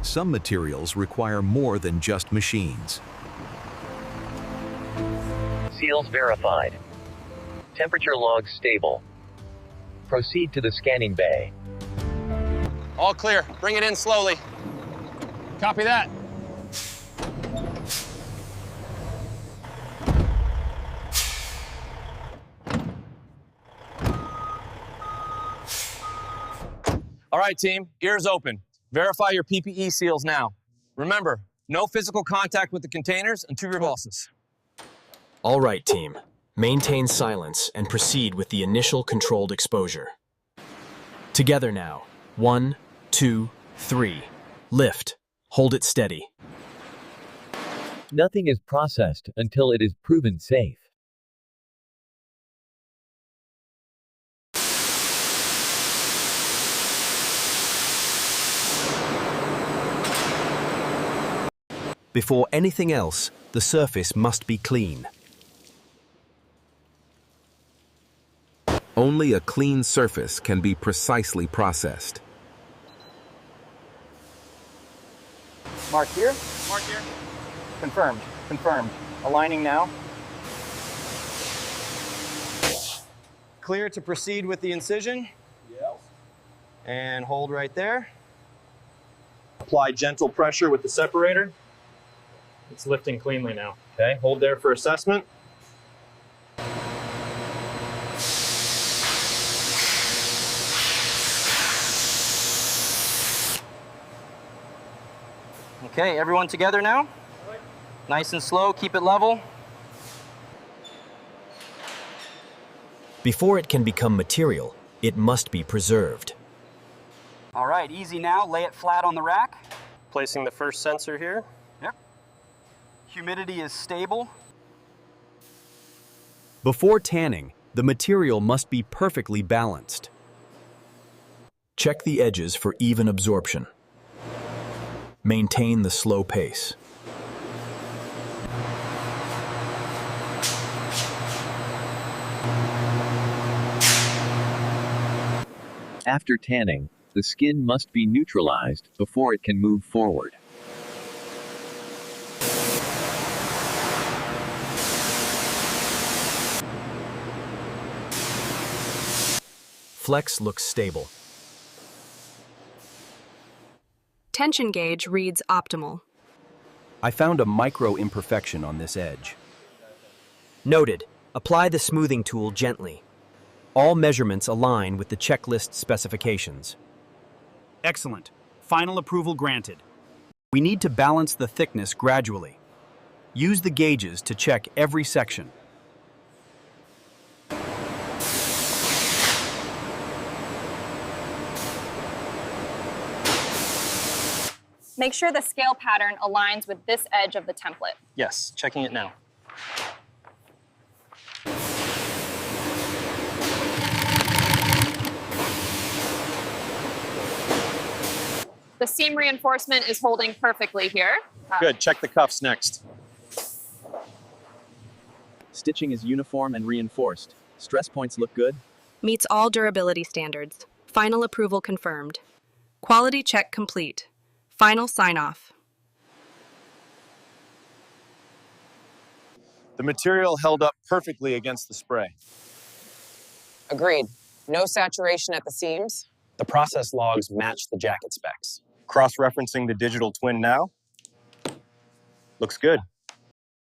Some materials require more than just machines. Seals verified. Temperature logs stable. Proceed to the scanning bay. All clear. Bring it in slowly. Copy that. All right, team, ears open. Verify your PPE seals now. Remember, no physical contact with the containers until repulses. All right, team. Maintain silence and proceed with the initial controlled exposure. Together now. 1, 2, 3. Lift. Hold it steady. Nothing is processed until it is proven safe. Before anything else, the surface must be clean. Only a clean surface can be precisely processed. Mark here. Mark here. Confirmed. Confirmed. Aligning now. Clear to proceed with the incision. Yes. And hold right there. Apply gentle pressure with the separator. It's lifting cleanly now. Okay, hold there for assessment. Okay, everyone together now. Nice and slow, keep it level. Before it can become material, it must be preserved. All right, easy now, lay it flat on the rack. Placing the first sensor here. Yep. Humidity is stable. Before tanning, the material must be perfectly balanced. Check the edges for even absorption. Maintain the slow pace. After tanning, the skin must be neutralized before it can move forward. Flex looks stable. Tension gauge reads optimal. I found a micro imperfection on this edge. Noted. Apply the smoothing tool gently. All measurements align with the checklist specifications. Excellent. Final approval granted. We need to balance the thickness gradually. Use the gauges to check every section. Make sure the scale pattern aligns with this edge of the template. Yes, checking it now. The seam reinforcement is holding perfectly here. Good, check the cuffs next. Stitching is uniform and reinforced. Stress points look good. Meets all durability standards. Final approval confirmed. Quality check complete. Final sign-off. The material held up perfectly against the spray. Agreed. No saturation at the seams. The process logs match the jacket specs. Cross-referencing the digital twin now. Looks good.